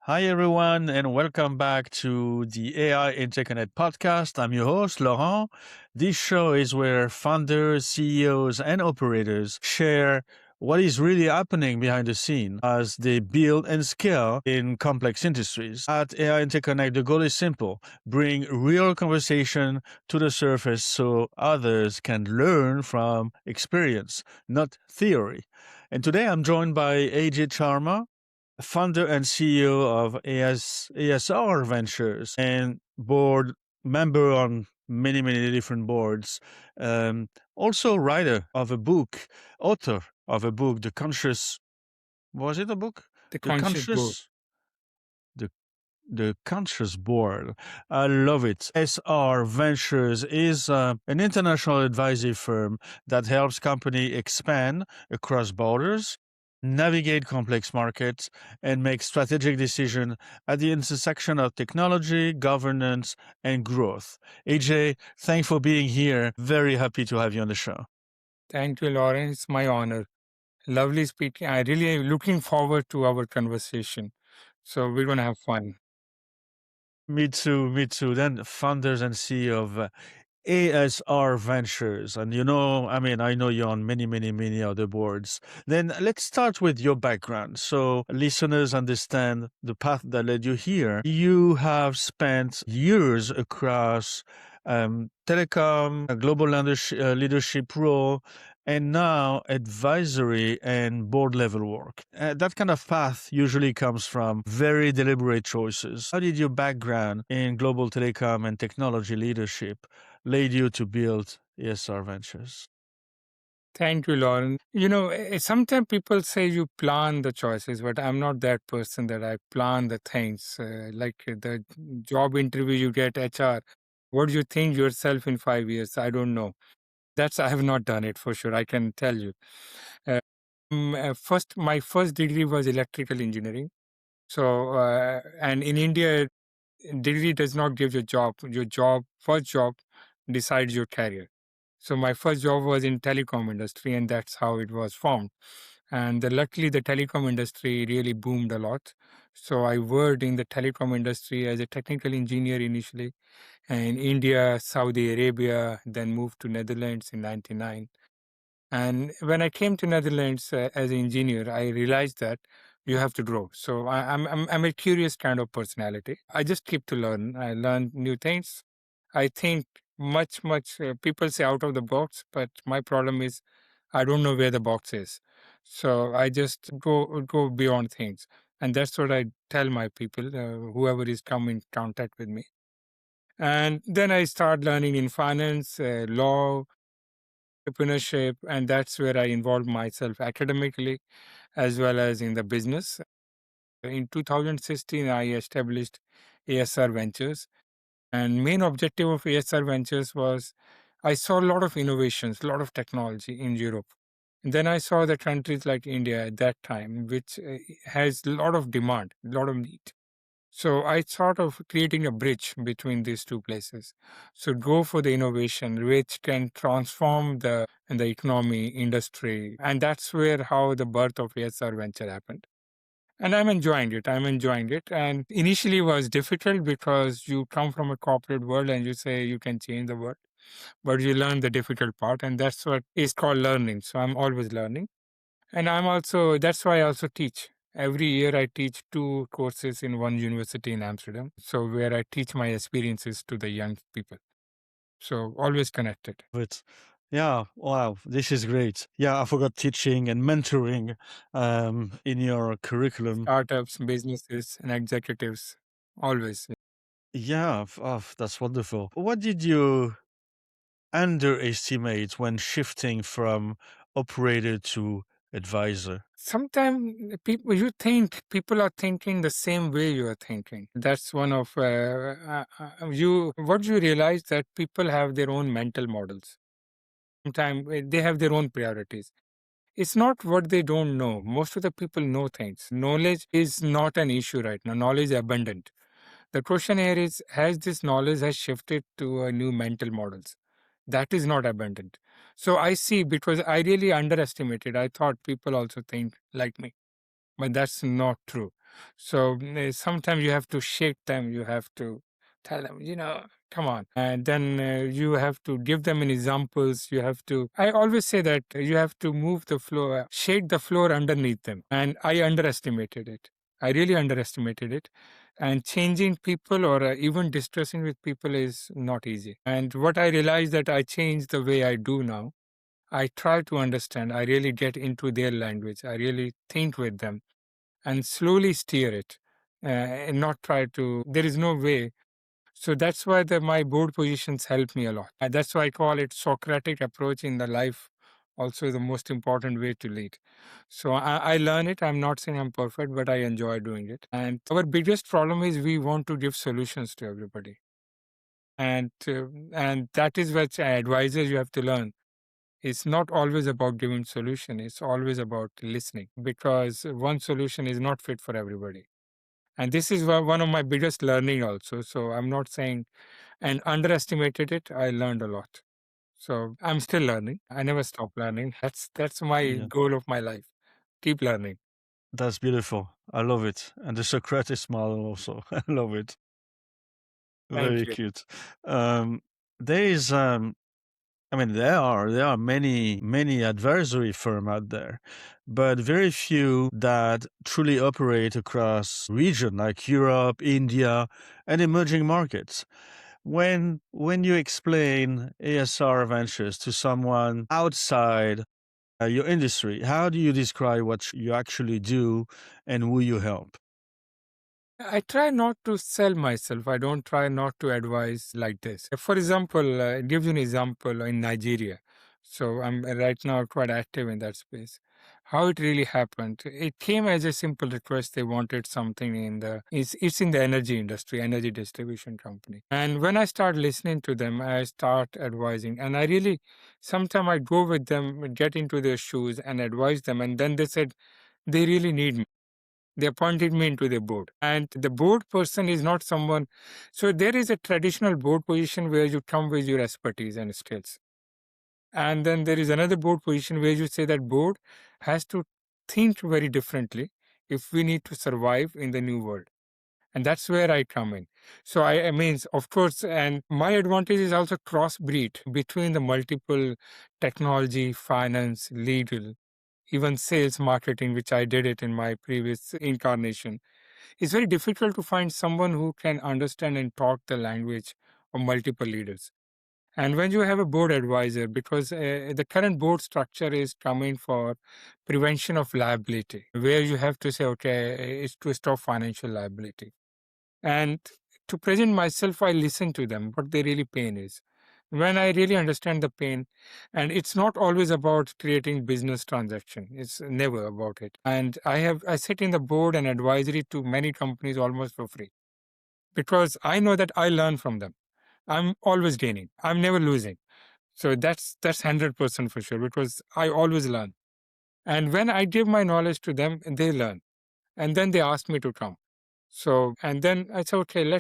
Hi, everyone, and welcome back to the AI Interconnect Podcast. I'm your host, Laurent. This show is where founders, CEOs, and operators share what is really happening behind the scene as they build and scale in complex industries. At AI Interconnect, the goal is simple: bring real conversation to the surface so others can learn from experience, not theory. And today I'm joined by Ajay Sharma, founder and CEO of ASR Ventures and board member on many different boards. Also, writer of a book, author of a book, The Conscious. Was it a book? The The conscious board. Conscious. The the Conscious Board. I love it. SR Ventures is an international advisory firm that helps companies expand across borders, navigate complex markets, and make strategic decisions at the intersection of technology, governance, and growth. AJ, thanks for being here. Very happy to have you on the show. Thank you, Lauren. It's my honor. Lovely speaking. I really am looking forward to our conversation. So we're going to have fun. Me too, me too. Then founders and CEO of ASR Ventures. And I know you're on many other boards. Then let's start with your background so listeners understand the path that led you here. You have spent years across telecom, a global leadership role, and now advisory and board level work. That kind of path usually comes from very deliberate choices. How did your background in global telecom and technology leadership lead you to build ASR Ventures? Thank you, Lauren. Sometimes people say you plan the choices, but I'm not that person that I plan the things. Like the job interview you get HR. What do you think yourself in 5 years? I don't know. I have not done it for sure. I can tell you. Uh, my first degree was electrical engineering. So, and in India, degree does not give you a job. First job decides your career. So my first job was in telecom industry, and that's how it was formed. And luckily, the telecom industry really boomed a lot. So I worked in the telecom industry as a technical engineer initially in India, Saudi Arabia, then moved to Netherlands in '99. And when I came to Netherlands as an engineer, I realized that you have to grow. So I'm a curious kind of personality. I just keep to learn. I learn new things. I think much. People say out of the box, but my problem is I don't know where the box is. So I just go beyond things, and that's what I tell my people, whoever is come in contact with me. And then I start learning in finance, law, entrepreneurship, and that's where I involved myself academically as well as in the business. In 2016, I established ASR Ventures, and main objective of ASR Ventures was I saw a lot of innovations, a lot of technology in Europe. And then I saw the countries like India at that time, which has a lot of demand, a lot of need. So I thought of creating a bridge between these two places. So go for the innovation which can transform the economy, industry. And that's where how the birth of ASR Venture happened. And I'm enjoying it. I'm enjoying it. And initially was difficult because you come from a corporate world and you say you can change the world, but you learn the difficult part. And that's what is called learning. So I'm always learning. And that's why I also teach. Every year I teach two courses in one university in Amsterdam. So where I teach my experiences to the young people. So always connected. But yeah, wow, this is great. Yeah, I forgot teaching and mentoring in your curriculum. Startups, businesses, and executives. Always. Yeah, that's wonderful. What did you underestimate when shifting from operator to advisor? Sometimes you think people are thinking the same way you are thinking. That's one of what you realize that people have their own mental models. Sometimes they have their own priorities. It's not what they don't know. Most of the people know things. Knowledge is not an issue right now. Knowledge is abundant. The question here is, has this knowledge has shifted to new mental models? That is not abundant. So I see, because I really underestimated. I thought people also think like me, but that's not true. So sometimes you have to shake them, you have to tell them, come on. And then you have to give them an examples. You have to, I always say that you have to move the floor, shake the floor underneath them. And I underestimated it. I really underestimated it. And changing people or even distressing with people is not easy. And what I realized that I changed the way I do now. I try to understand. I really get into their language. I really think with them and slowly steer it and not try to. There is no way. So that's why my board positions help me a lot. And that's why I call it Socratic approach in the life. Also, the most important way to lead. So I learn it. I'm not saying I'm perfect, but I enjoy doing it. And our biggest problem is we want to give solutions to everybody, and that is what advisors you have to learn. It's not always about giving solution. It's always about listening because one solution is not fit for everybody. And this is one of my biggest learning also. So I'm not saying and underestimated it. I learned a lot. So I'm still learning. I never stop learning. That's my Yeah, goal of my life. Keep learning. that's beautiful. I love it. And the Socrates model also. I love it. Thank Very you. cute. Um, there is, I mean, there are many advisory firm out there, but very few that truly operate across region like Europe, India, and emerging markets. When you explain ASR Ventures to someone outside your industry, how do you describe what you actually do and who you help? I try not to sell myself. I don't try not to advise like this. For example, give you an example in Nigeria. So I'm right now quite active in that space. How it really happened? It came as a simple request. They wanted something it's in the energy industry, energy distribution company. And when I start listening to them, I start advising. And I really sometimes I go with them, get into their shoes and advise them. And then they said they really need me. They appointed me into the board, and the board person is not someone. So there is a traditional board position where you come with your expertise and skills, and then there is another board position where you say that board has to think very differently if we need to survive in the new world. And that's where I come in. So I means, of course, and my advantage is also crossbreed between the multiple technology, finance, legal, even sales, marketing, which I did it in my previous incarnation. It's very difficult to find someone who can understand and talk the language of multiple leaders. And when you have a board advisor, because the current board structure is coming for prevention of liability, where you have to say, okay, it's to stop financial liability. And to present myself, I listen to them, what their really pain is. When I really understand the pain, and it's not always about creating business transaction. It's never about it. And I sit in the board and advisory to many companies almost for free because I know that I learn from them. I'm always gaining. I'm never losing. So that's 100% for sure because I always learn. And when I give my knowledge to them, they learn. And then they ask me to come. So, and then I said, okay,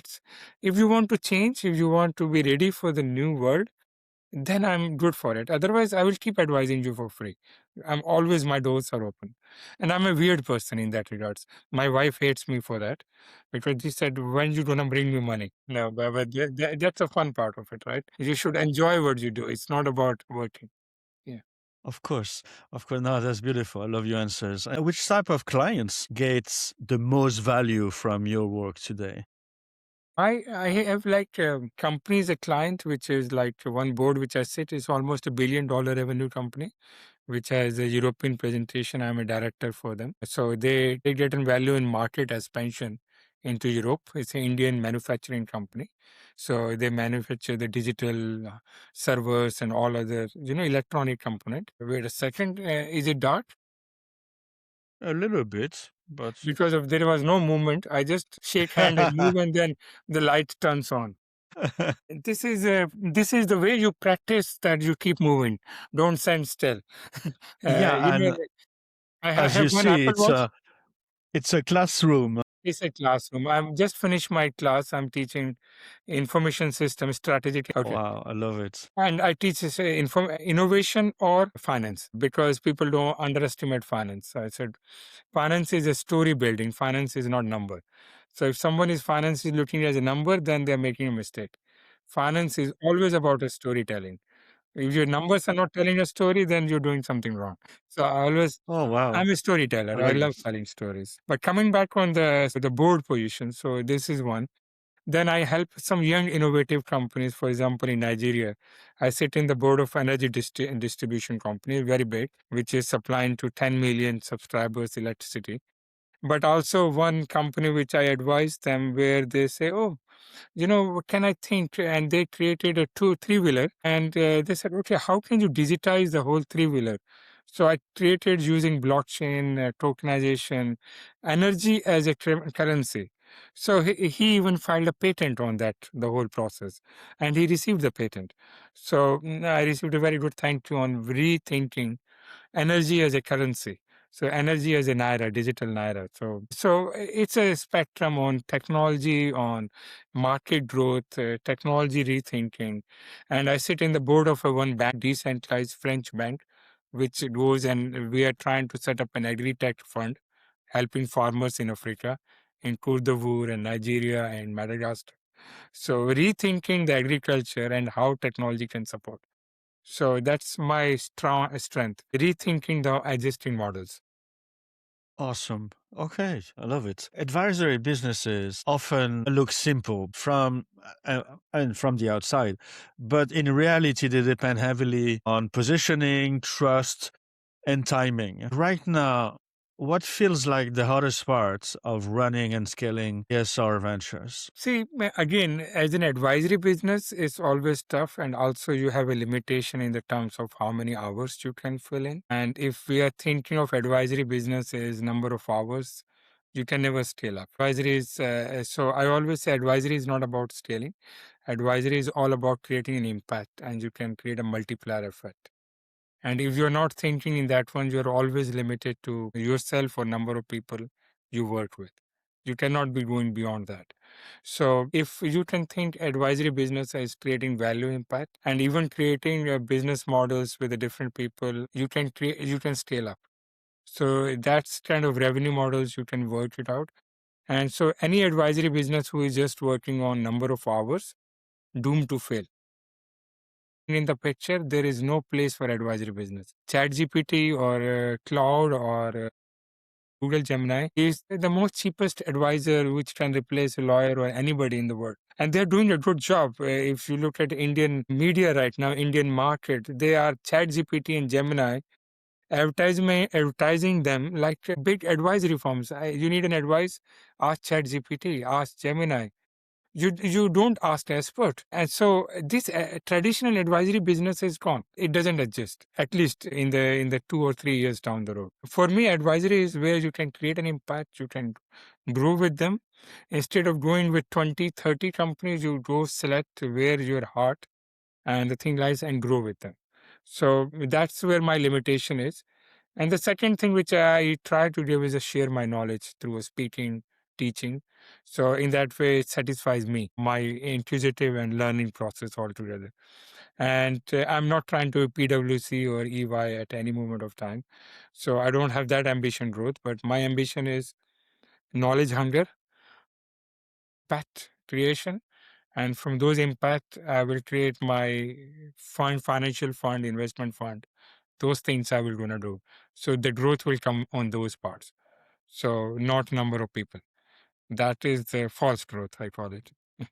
if you want to change, if you want to be ready for the new world, then I'm good for it. Otherwise, I will keep advising you for free. My doors are open. And I'm a weird person in that regards. My wife hates me for that because she said, when you gonna bring me money? No, but that's a fun part of it, right? You should enjoy what you do. It's not about working. Yeah. Of course, of course. No, that's beautiful. I love your answers. Which type of clients gets the most value from your work today? I have like companies, a client, which is like one board which I sit is almost $1 billion revenue company, which has a European presentation. I'm a director for them. So they get a value in market expansion into Europe. It's an Indian manufacturing company. So they manufacture the digital servers and all other, electronic component. Wait a second, is it dark? A little bit, but Because of there was no movement. I just shake hand and move and then the light turns on. This is the way you practice that you keep moving. Don't stand still. uh, you yeah, know, and I as you have one see, Apple Watch. it's a classroom. It's a classroom. I'm just finished my class. I'm teaching information system strategic. Okay. Wow, I love it. And I teach this, innovation or finance because people don't underestimate finance. So I said, finance is a story building. Finance is not number. So if someone is finance is looking as a number, then they're making a mistake. Finance is always about a storytelling. If your numbers are not telling a story, then you're doing something wrong. So Oh, wow. I'm a I storyteller. I like love this. telling stories. But coming back on the board position, so this is one. Then I help some young innovative companies. For example, in Nigeria, I sit in the board of energy distribution company, very big, which is supplying to 10 million subscribers electricity. But also one company which I advise them where they say, oh, what can I think? And they created a three-wheeler and they said, okay, how can you digitize the whole three-wheeler? So I created using blockchain, tokenization, energy as a currency. So he even filed a patent on that, the whole process, and he received the patent. So I received a very good thank you on rethinking energy as a currency. So energy as a naira, digital naira. So it's a spectrum on technology, on market growth, technology rethinking. And I sit in the board of a one bank, decentralized French bank, which goes and we are trying to set up an agri-tech fund, helping farmers in Africa, in Cote d'Ivoire and Nigeria and Madagascar. So rethinking the agriculture and how technology can support. So that's my strong strength, rethinking the existing models. Awesome. Okay, I love it. Advisory businesses often look simple and from the outside, but in reality, they depend heavily on positioning, trust, and timing. Right now, what feels like the hardest part of running and scaling ASR Ventures? See, again, as an advisory business, it's always tough. And also, you have a limitation in the terms of how many hours you can fill in. And if we are thinking of advisory business as number of hours, you can never scale up. Advisory is, so I always say advisory is not about scaling. Advisory is all about creating an impact, and you can create a multiplier effect. And if you're not thinking in that one, you're always limited to yourself or number of people you work with. You cannot be going beyond that. So if you can think advisory business as creating value impact and even creating business models with the different people, you can scale up. So that's kind of revenue models you can work it out. And so any advisory business who is just working on number of hours, doomed to fail. In the picture, there is no place for advisory business. ChatGPT or Cloud or Google Gemini is the most cheapest advisor which can replace a lawyer or anybody in the world. And they're doing a good job. If you look at Indian media right now, Indian market, they are ChatGPT and Gemini advertising them like big advisory firms. You need an advice, ask ChatGPT, ask Gemini. You don't ask expert, and so this traditional advisory business is gone. It doesn't exist, at least in the 2 or 3 years down the road. For me, advisory is where you can create an impact, you can grow with them. Instead of going with 20, 30 companies, you go select where your heart and the thing lies and grow with them. So that's where my limitation is. And the second thing which I try to do is to share my knowledge through a speaking, teaching. So in that way, it satisfies me, my inquisitive and learning process altogether. And I'm not trying to PwC or EY at any moment of time. So I don't have that ambition growth, but my ambition is knowledge hunger, impact creation. And from those impact, I will create my fund, financial fund, investment fund. Those things I will gonna do. So the growth will come on those parts. So not number of people. That is the false growth, I call it.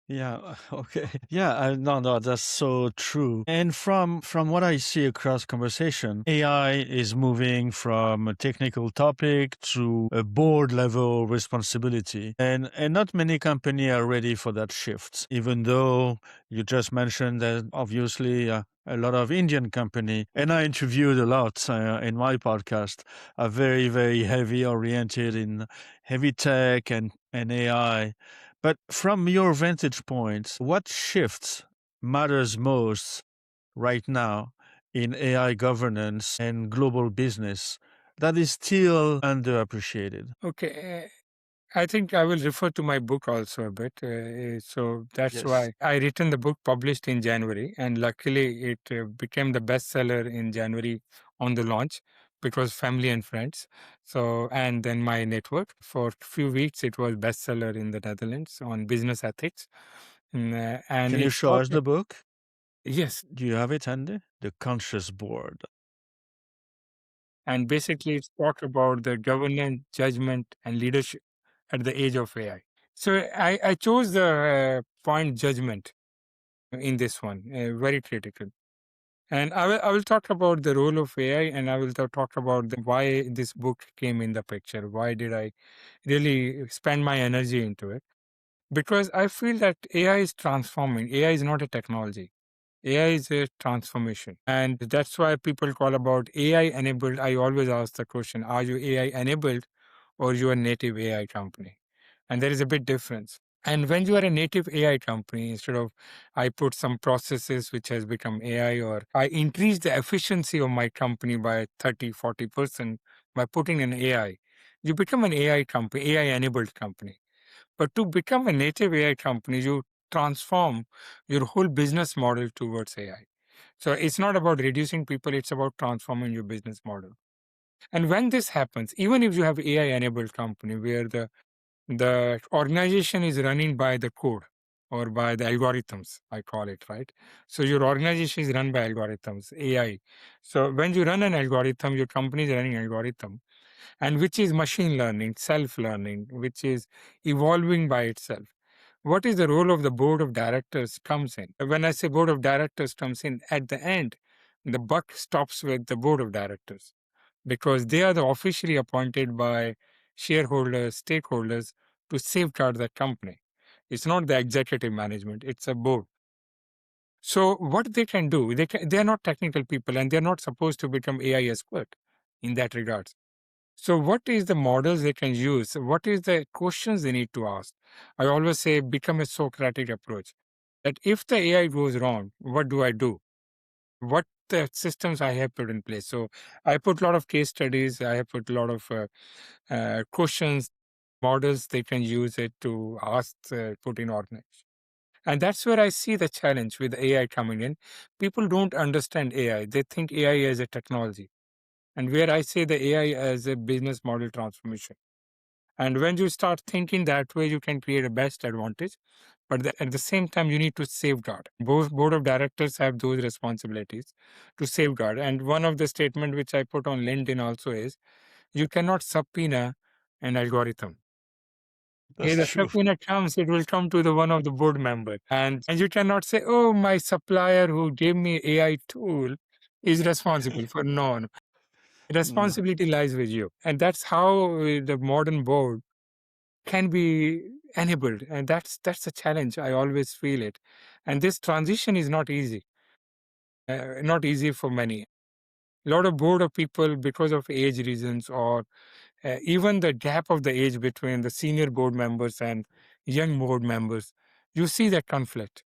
Yeah, okay. Yeah, no, that's so true. And from what I see across conversation, AI is moving from a technical topic to a board level responsibility. And not many companies are ready for that shift, even though you just mentioned that obviously a lot of Indian company, and I interviewed a lot in my podcast, are very, very heavy oriented in heavy tech and AI. But from your vantage point, what shifts matters most right now in AI governance and global business that is still underappreciated? Okay. I think I will refer to my book also a bit. So that's Yes. why I written the book, published in January, and luckily it became the bestseller in January on the launch because family and friends. So and then my network for a few weeks it was bestseller in the Netherlands on business ethics. And Can you it show taught us me, the book? yes, Do you have it handy? The Conscious Board. and basically it's talk about the governance, judgment, and leadership at the age of AI. So I chose the point judgment in this one, very critical. And I will talk about the role of AI, and I will talk about why this book came in the picture. Why did I really spend my energy into it? Because I feel that AI is transforming. AI is not a technology. AI is a transformation. And that's why people call about AI enabled. I always ask the question, are you AI enabled or you a native AI company? And there is a big difference. And when you are a native AI company, instead of I put some processes which has become AI, or I increase the efficiency of my company by 30, 40% by putting an AI, you become an AI company, AI enabled company. But to become a native AI company, you transform your whole business model towards AI. So it's not about reducing people, it's about transforming your business model. And when this happens, even if you have AI enabled company where the organization is running by the code or by the algorithms, I call it, right? So your organization is run by algorithms, AI. So when you run an algorithm, your company is running algorithm, and which is machine learning, self-learning, which is evolving by itself. What is the role of the board of directors comes in? When I say board of directors comes in, at the end, the buck stops with the board of directors because they are the officially appointed by shareholders, stakeholders to safeguard the company. It's not the executive management, it's a board. So what they can do, they are not technical people and they're not supposed to become AI expert in that regard. So what is the models they can use? What is the questions they need to ask? I always say become a Socratic approach. That if the AI goes wrong, what do I do? What the systems I have put in place? So I put a lot of case studies. I have put a lot of questions, models they can use it to ask, put in organization. And that's where I see the challenge with AI coming in. People don't understand AI. They think AI as a technology. And where I say the AI as a business model transformation. And when you start thinking that way, you can create a best advantage. But at the same time, you need to safeguard. Both board of directors have those responsibilities to safeguard. And one of the statement which I put on LinkedIn also is, you cannot subpoena an algorithm. That's If the true. subpoena comes, it will come to the one of the board member. And you cannot say, oh, my supplier who gave me AI tool is responsible for no. No. Responsibility lies with you. And that's how the modern board can be enabled. And that's a challenge. I always feel it. And this transition is not easy for many. A lot of board of people because of age reasons or even the gap of the age between the senior board members and young board members, you see that conflict.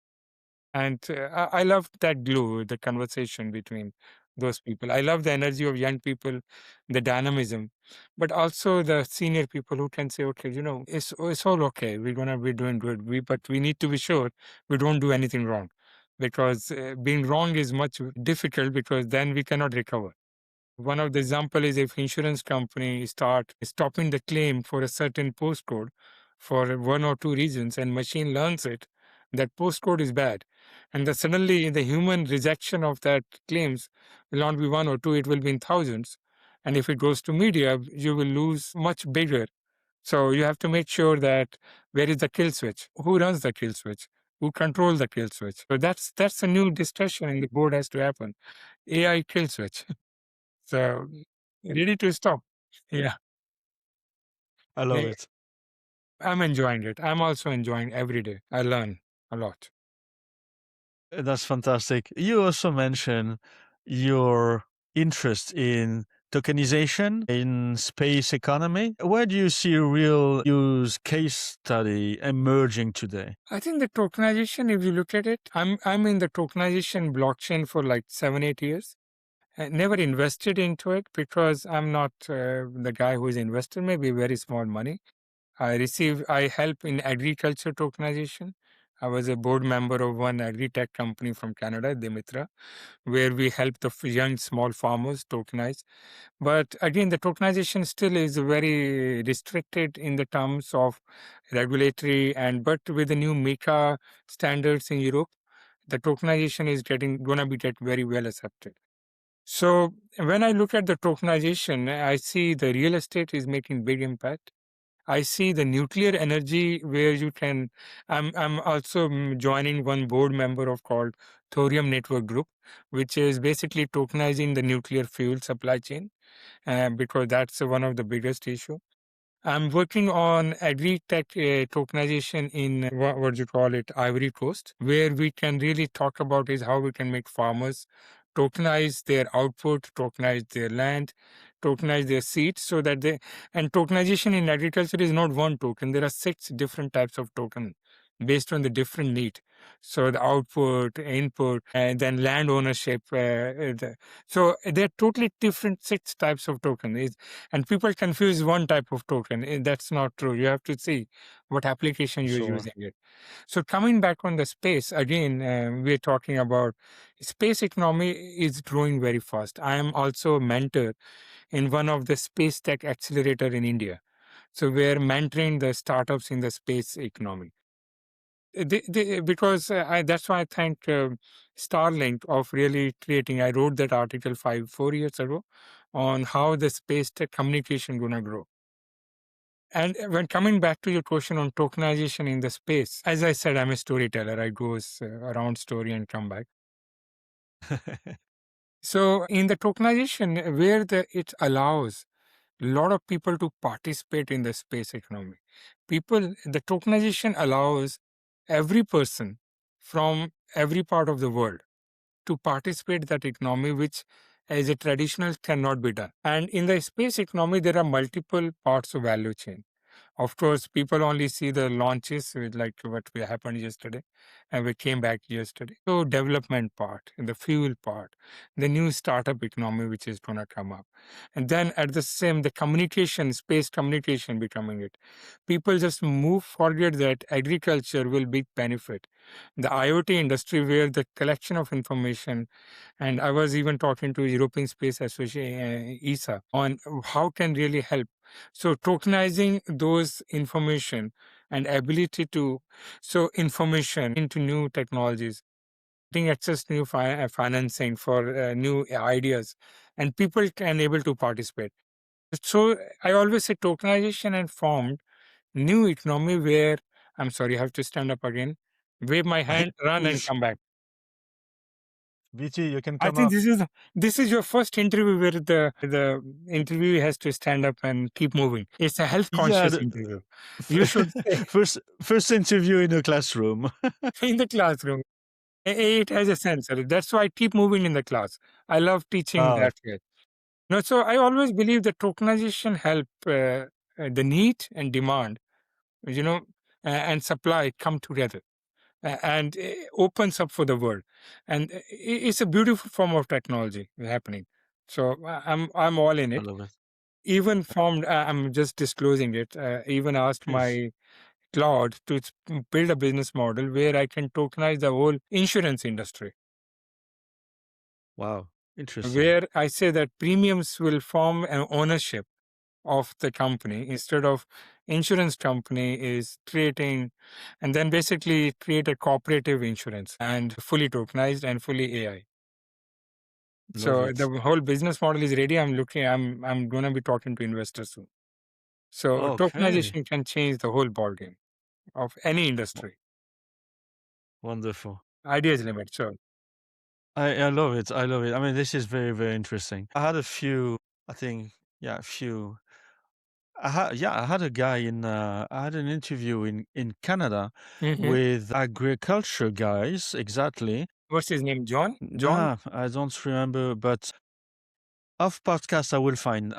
And I love that glue, the conversation between those people. I love the energy of young people, the dynamism, but also the senior people who can say, okay, it's all okay. We're gonna be doing good. But we need to be sure we don't do anything wrong, because being wrong is much difficult because then we cannot recover. One of the example is if insurance company start stopping the claim for a certain postcode for one or two reasons and machine learns it, that postcode is bad. And then suddenly the human rejection of that claims will not be one or two, it will be in thousands. And if it goes to media, you will lose much bigger. So you have to make sure that where is the kill switch? Who runs the kill switch? Who controls the kill switch? So that's a new discussion in the board has to happen. AI kill switch. So ready to stop. Yeah, I love eh, it. I'm enjoying it. I'm also enjoying every day. I learn a lot. That's fantastic. You also mentioned your interest in tokenization in space economy. Where do you see a real use case study emerging today? I think the tokenization, if you look at it, I'm in the tokenization blockchain for like 7, 8 years. I never invested into it because I'm not the guy who is invested, maybe very small money. I help in agriculture tokenization. I was a board member of one agri-tech company from Canada, Dimitra, where we help the young small farmers tokenize. But again, the tokenization still is very restricted in the terms of regulatory, but with the new MiCA standards in Europe, the tokenization is going to be get very well accepted. So when I look at the tokenization, I see the real estate is making big impact. I see the nuclear energy where you can. I'm also joining one board member of called Thorium Network Group, which is basically tokenizing the nuclear fuel supply chain, because that's one of the biggest issue. I'm working on agri-tech tokenization in what do you call it, Ivory Coast, where we can really talk about is how we can make farmers tokenize their output, tokenize their land, tokenize their seeds, so that they and tokenization in agriculture is not one token. There are 6 different types of token based on the different need. So the output, input, and then land ownership. So they're totally different 6 types of token. And people confuse one type of token. That's not true. You have to see what application you're Sure. using it. So coming back on the space again, we're talking about space economy is growing very fast. I am also a mentor in one of the space tech accelerator in India. So we're mentoring the startups in the space economy. Because that's why I thank Starlink of really creating. I wrote that article 4 years ago on how the space tech communication gonna grow. And when coming back to your question on tokenization in the space, as I said, I'm a storyteller. I goes around story and come back. So in the tokenization, where it allows a lot of people to participate in the space economy, the tokenization allows every person from every part of the world to participate in that economy, which as a traditional cannot be done. And in the space economy, there are multiple parts of value chain. Of course, people only see the launches with like what happened yesterday, and we came back yesterday. So development part, the fuel part, the new startup economy which is going to come up, and then at the same the communication, space communication becoming it. People just forget that agriculture will be benefit. The IoT industry where the collection of information, and I was even talking to European Space Association ESA on how can really help. So tokenizing those information and ability to information into new technologies, getting access to new financing for new ideas, and people can able to participate. So I always say tokenization and formed new economy where I'm sorry, I have to stand up again, wave my hand, run and Please, come back. BT, you can I come think up. this is your first interview where the interview has to stand up and keep moving. It's a health Yeah, conscious interview. You should say first interview in a classroom. in the classroom. It has a sensor. That's why I keep moving in the class. I love teaching Ah, that way. No, so I always believe that tokenization help the need and demand, and supply come together, and opens up for the world. And it's a beautiful form of technology happening. So I'm all in I it. love it. Even formed, I'm just disclosing it. Even asked Please. my Claude to build a business model where I can tokenize the whole insurance industry, Wow, interesting. where I say that premiums will form an ownership of the company instead of insurance company is creating, and then basically create a cooperative insurance and fully tokenized and fully AI. Love So it. the whole business model is ready. I'm going to be talking to investors soon. So Okay. tokenization can change the whole ballgame of any W- industry. Wonderful. Idea is limit. So I love it. I love it. I mean, this is very, very interesting. I had a few, I think, yeah, a few. I had a guy I had an interview in Canada mhm. with agriculture guys, exactly. What's his name? John? John? Nah, I don't remember, but off podcast, I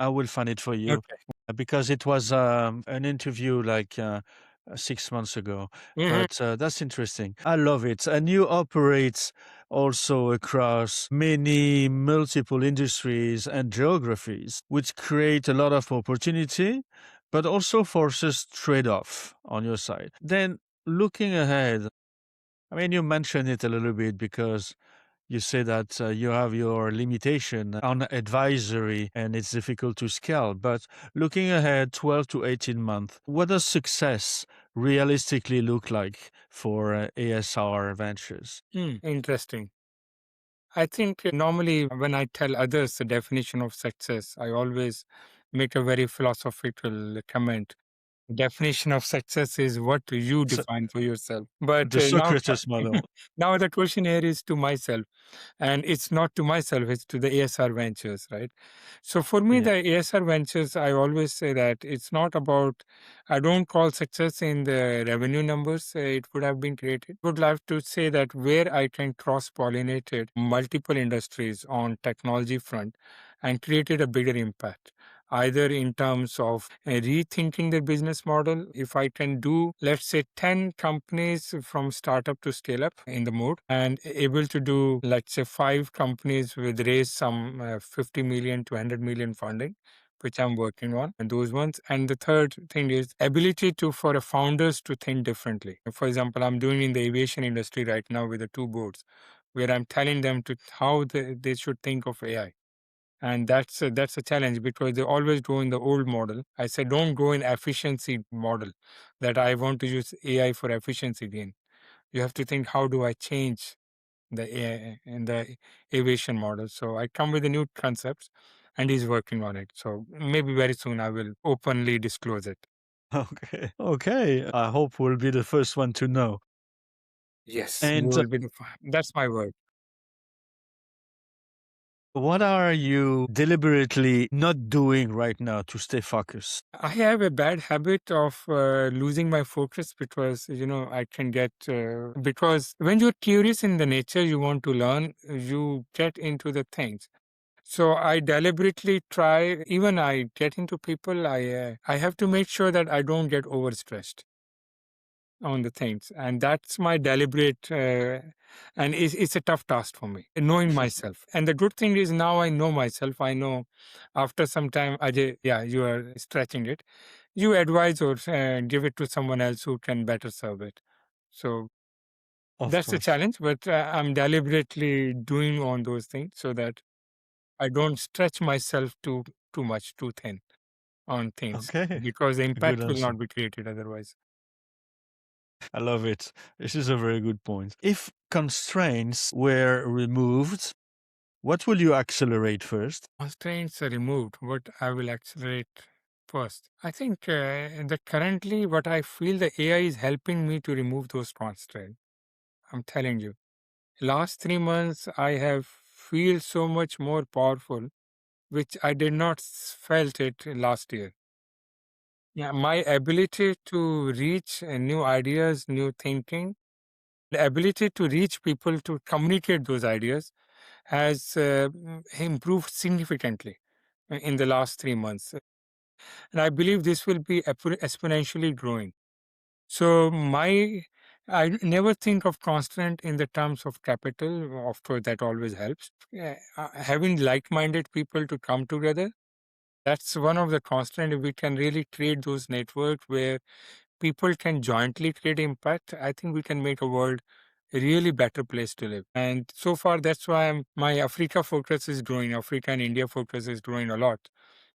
will find it for you Okay. because it was an interview like 6 months ago. Mhm. But that's interesting. I love it. And you operate also across many multiple industries and geographies, which create a lot of opportunity, but also forces trade off on your side. Then looking ahead, I mean, you mentioned it a little bit because you say that you have your limitation on advisory and it's difficult to scale. But looking ahead 12 to 18 months, what does success realistically look like for ASR Ventures? Interesting. I think normally when I tell others the definition of success, I always make a very philosophical comment. Definition of success is what you So, define for yourself. But the now, Socrates model. now the question here is to myself. And it's not to myself, it's to the ASR Ventures, right? So for me, Yeah. the ASR Ventures, I always say that it's not about, I don't call success in the revenue numbers it would have been created. Would love to say that where I can cross pollinate it multiple industries on technology front and created a bigger impact, either in terms of rethinking the business model. If I can do, let's say, 10 companies from startup to scale up in the mode and able to do, let's say, 5 companies with raise some 50 million to 100 million funding, which I'm working on, and those ones. And the third thing is ability to for a founders to think differently. For example, I'm doing in the aviation industry right now with the 2 boards, where I'm telling them to how they should think of AI. And that's a challenge because they always go in the old model. I said, don't go in efficiency model, that I want to use AI for efficiency gain. You have to think, how do I change the AI and the aviation model? So I come with the new concepts, and he's working on it. So maybe very soon I will openly disclose it. Okay. Okay. I hope we'll be the first one to know. Yes, you And will be that's my word. what are you deliberately not doing right now to stay focused? I have a bad habit of losing my focus because, I can get, because when you're curious in the nature, you want to learn, you get into the things. So I deliberately try, even I get into people, I have to make sure that I don't get overstressed on the things. And that's my deliberate, and it's a tough task for me, knowing myself. And the good thing is now I know myself. I know after some time, Ajay, yeah, you are stretching it. You advise or give it to someone else who can better serve it. So Of that's a course. challenge, but I'm deliberately doing on those things so that I don't stretch myself too much, too thin on things, Okay. because the Good impact will answer. not be created otherwise. I love it. This is a very good point. If constraints were removed, what will you accelerate first? Constraints are removed, what I will accelerate first. I think that currently what I feel the AI is helping me to remove those constraints. I'm telling you. Last 3 months, I have feel so much more powerful, which I did not felt it last year. Yeah, my ability to reach new ideas, new thinking, the ability to reach people to communicate those ideas has improved significantly in the last 3 months. And I believe this will be exponentially growing. So I never think of constant in the terms of capital. Of course, that always helps. Having like-minded people to come together, that's one of the constant. If we can really create those networks where people can jointly create impact, I think we can make a world a really better place to live. And so far, that's why my Africa focus is growing. Africa and India focus is growing a lot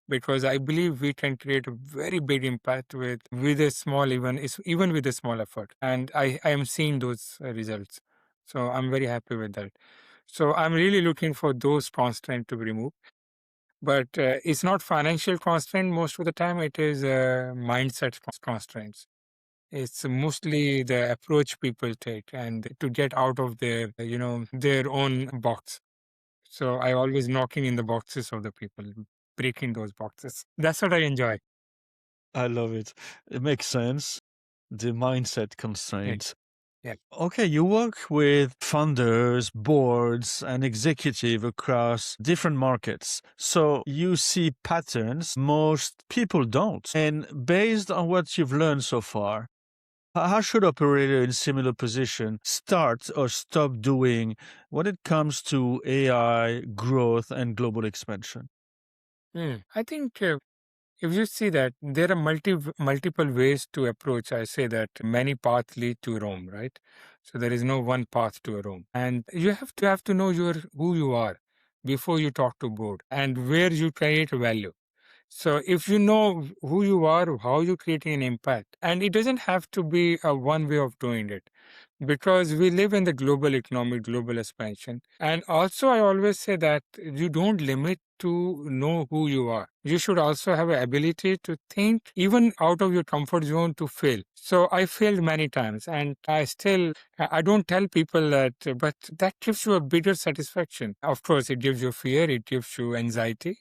because I believe we can create a very big impact with a small, even with a small effort. And I am seeing those results. So I'm very happy with that. So I'm really looking for those constraints to be removed. But it's not financial constraint most of the time. It is mindset constraints. It's mostly the approach people take and to get out of their own box. So I always knocking in the boxes of the people, breaking those boxes. That's what I enjoy. I love it. It makes sense. The mindset Yeah. constraints. Yeah. Okay, you work with funders, boards, and executive across different markets. So you see patterns most people don't. And based on what you've learned so far, how should operator in similar position start or stop doing when it comes to AI growth and global expansion? I think If you see that there are multiple ways to approach, I say that many paths lead to Rome, right? So there is no one path to a Rome, and you have to know who you are before you talk to board and where you create value. So if you know who you are, how you're creating an impact, and it doesn't have to be a one way of doing it, because we live in the global economy, global expansion. And also, I always say that you don't limit to know who you are. You should also have an ability to think even out of your comfort zone to fail. So I failed many times, and I don't tell people that, but that gives you a bigger satisfaction. Of course, it gives you fear, it gives you anxiety,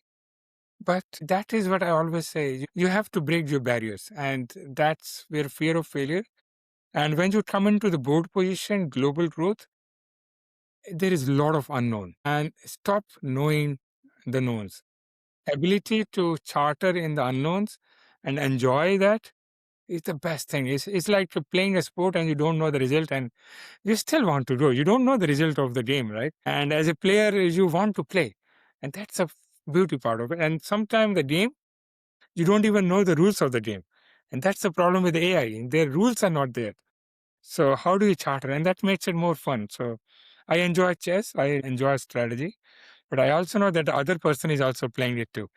but that is what I always say. You have to break your barriers, and that's where fear of failure. And when you come into the board position, global growth, there is a lot of unknown. And stop knowing the knowns. Ability to charter in the unknowns and enjoy that is the best thing. It's like playing a sport and you don't know the result and you still want to go. You don't know the result of the game, right? And as a player, you want to play. And that's a beauty part of it. And sometimes the game, you don't even know the rules of the game. And that's the problem with AI. Their rules are not there. So how do you charter? And that makes it more fun. So I enjoy chess. I enjoy strategy. But I also know that the other person is also playing it too.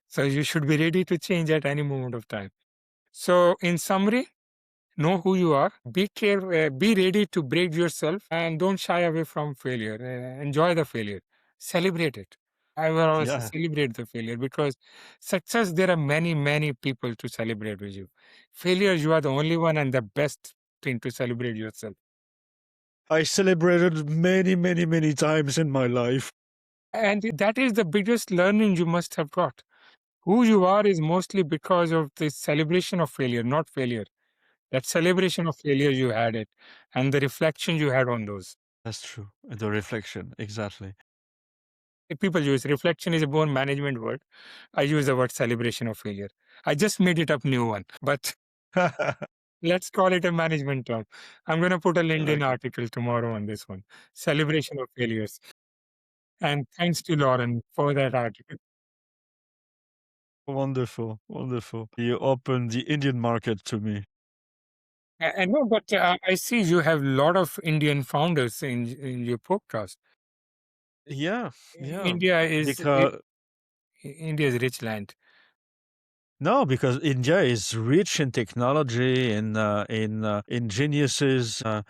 So you should be ready to change at any moment of time. So in summary, know who you are, be careful, be ready to break yourself, and don't shy away from failure. Enjoy the failure, celebrate it. I will always Yeah. celebrate the failure, because success, there are many people to celebrate with you. Failure, you are the only one and the best thing to celebrate yourself. I celebrated many times in my life. And that is the biggest learning you must have got. Who you are is mostly because of the celebration of failure, not failure. That celebration of failure you had it, and the reflection you had on those. That's true. The reflection, exactly. People use reflection is a born management word. I use the word celebration of failure. I just made it up new one, but let's call it a management term. I'm going to put a I like LinkedIn it. article tomorrow on this one. Celebration of failures. And thanks to Lauren for that article. Wonderful, wonderful. You opened the Indian market to me. And no, but I see you have a lot of Indian founders in your podcast. Yeah, yeah. India is Because India's rich land. no, because India is rich in technology and in geniuses on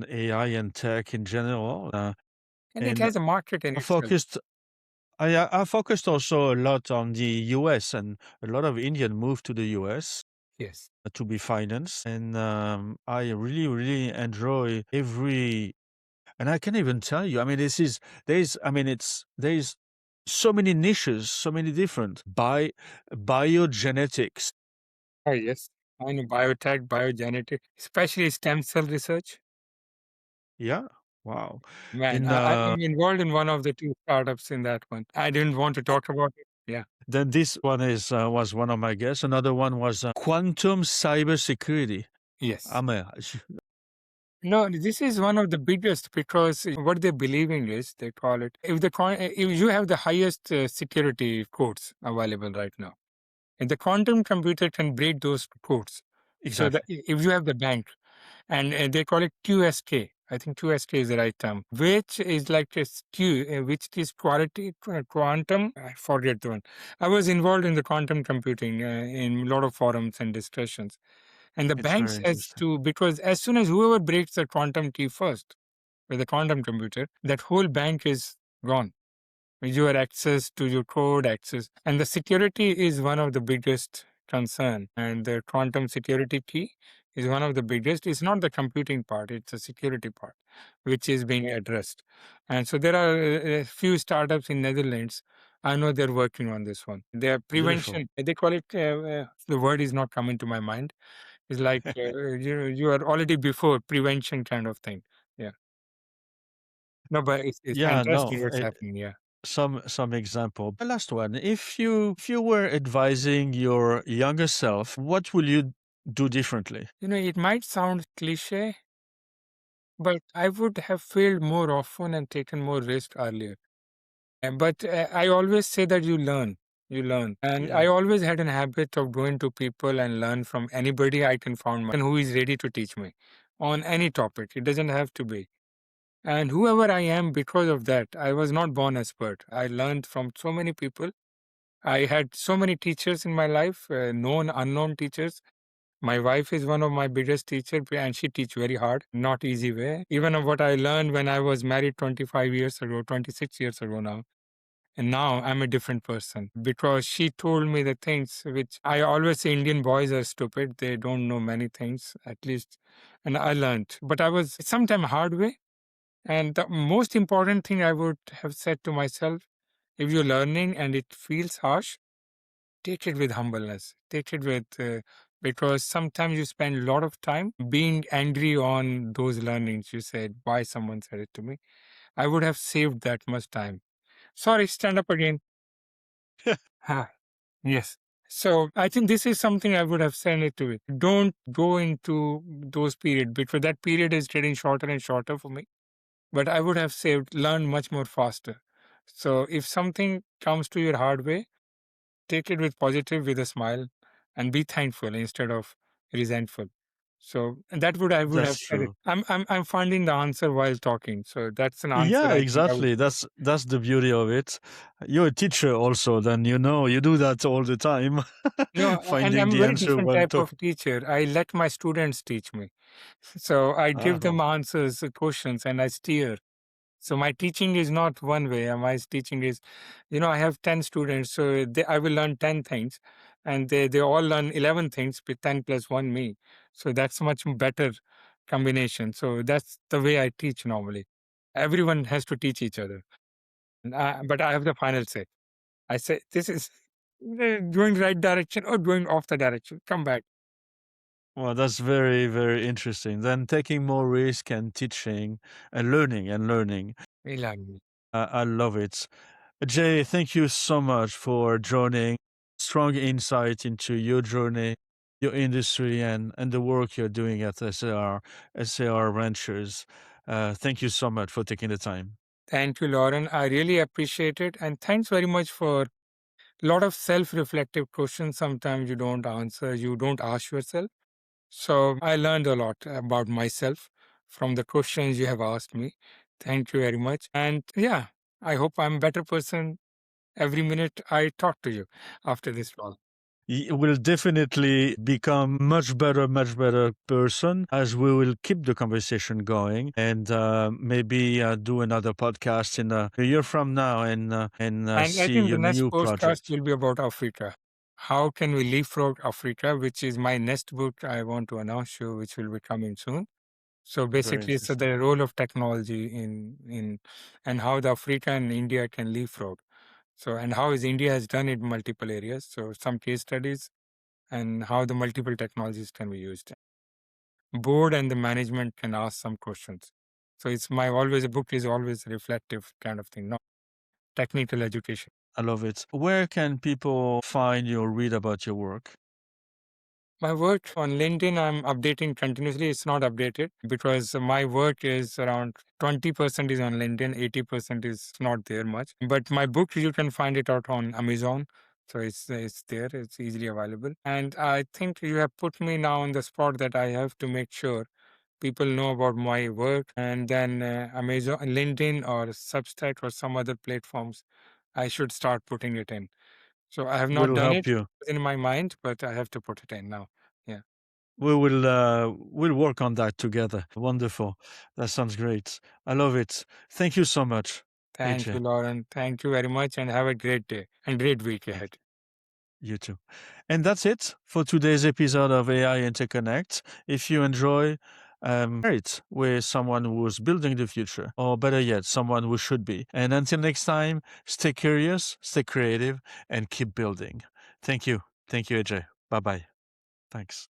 AI and tech in general. And it And has a market in I itself. focused I focused also a lot on the US, and a lot of Indian moved to the US Yes. to be financed. And I really enjoy every, and I can even tell you, I mean, there's so many niches, so many different biogenetics. Oh, yes. I know biotech, biogenetic, especially stem cell research. Yeah. Wow. Man, In I'm involved in one of the two startups in that one. I didn't want to talk about it. Yeah. Then this one is was one of my guests. Another one was quantum cybersecurity. Yes. I'm a No, this is one of the biggest, because what they're believing is they call it if you have the highest security codes available right now, and the quantum computer can break those codes. So that exactly. if you have the bank, and they call it QSK. I think QSK is the right term, which is like a Q, which is quantum. I forget the one. I was involved in the quantum computing in a lot of forums and discussions. And the It's very banks has interesting. to, because as soon as whoever breaks the quantum key first with the quantum computer, that whole bank is gone. Your access to your code access, and the security is one of the biggest concern, and the quantum security key is one of the biggest. It's not the computing part, it's the security part which is being addressed. And so there are a few startups in Netherlands. I know they're working on this one. Their Beautiful. prevention, they call it, the word is not coming to my mind. It's like you are already before prevention kind of thing. Yeah. No, but it's Yeah, fantastic no. what's happening. Yeah. Some example. The last one. If you were advising your younger self, what will you do differently? It might sound cliche, but I would have failed more often and taken more risk earlier. But I always say that you learn. you learn. And Yeah. I always had an habit of going to people and learn from anybody I can find who is ready to teach me on any topic. It doesn't have to be. And whoever I am, because of that, I was not born expert. I learned from so many people. I had so many teachers in my life, known, unknown teachers. My wife is one of my biggest teachers, and she teach very hard, not easy way. Even of what I learned when I was married 25 years ago, 26 years ago now. And now I'm a different person because she told me the things which I always say Indian boys are stupid. They don't know many things, at least. And I learned, but I was sometimes hard way. And the most important thing I would have said to myself, if you're learning and it feels harsh, take it with humbleness, take it with, because sometimes you spend a lot of time being angry on those learnings. You said, why someone said it to me. I would have saved that much time. Sorry, stand up again. Ha, yes. So I think this is something I would have sent it to it. Don't go into those periods because that period is getting shorter and shorter for me. But I would have saved, learned much more faster. So if something comes to your hard way, take it with positive, with a smile, and be thankful instead of resentful. So and that would I would That's have said it. true. I'm finding the answer while talking. So that's an answer Yeah, I think I would. exactly. That's the beauty of it. You're a teacher also, then you know you do that all the time, No, and finding I'm a the very answer different while type of talking. teacher. I let my students teach me. So I give Uh-huh. them answers, questions, and I steer. So my teaching is not one way. My teaching is, I have 10 students, so I will learn 10 things, and they all learn 11 things with 10 plus 1 me. So that's much better combination. So that's the way I teach normally. Everyone has to teach each other. But I have the final say. I say, this is going right direction or going off the direction. Come back. Well, that's very, very interesting. Then taking more risk and teaching and learning and learning. We learn. I love it. Jay, thank you so much for joining. Strong insight into your journey, your industry, and the work you're doing at SAR Ventures. Thank you so much for taking the time. Thank you, Lauren. I really appreciate it. And thanks very much for a lot of self-reflective questions. Sometimes you don't answer, you don't ask yourself. So I learned a lot about myself from the questions you have asked me. Thank you very much. And yeah, I hope I'm a better person every minute I talk to you after this call. You will definitely become much better person as we will keep the conversation going and maybe do another podcast in a year from now and And I see think the your next new podcast project. will be about Africa. How can we leapfrog Africa, which is my next book I want to announce you, which will be coming soon. So Very basically, it's interesting. the role of technology in and how the Africa and India can leapfrog. So and how is India has done it in multiple areas. So some case studies and how the multiple technologies can be used. Board and the management can ask some questions. So it's my always a book is always reflective kind of thing, not technical education. I love it. Where can people find you or read about your work? My work on LinkedIn, I'm updating continuously. It's not updated because my work is around 20% is on LinkedIn, 80% is not there much. But my book, you can find it out on Amazon. So it's there, it's easily available. And I think you have put me now on the spot that I have to make sure people know about my work and then Amazon, LinkedIn or Substack or some other platforms. I should start putting it in. So I have not We'll done help it you. in my mind, but I have to put it in now. Yeah. We'll work on that together. Wonderful. That sounds great. I love it. Thank you so much, Thank you, AJ. Lauren. Thank you very much and have a great day and great week Thank ahead. you too. And that's it for today's episode of AI Interconnect. If you enjoy, share it with someone who's building the future, or better yet, someone who should be. And until next time, stay curious, stay creative, and keep building. Thank you. Thank you, AJ. Bye bye. Thanks.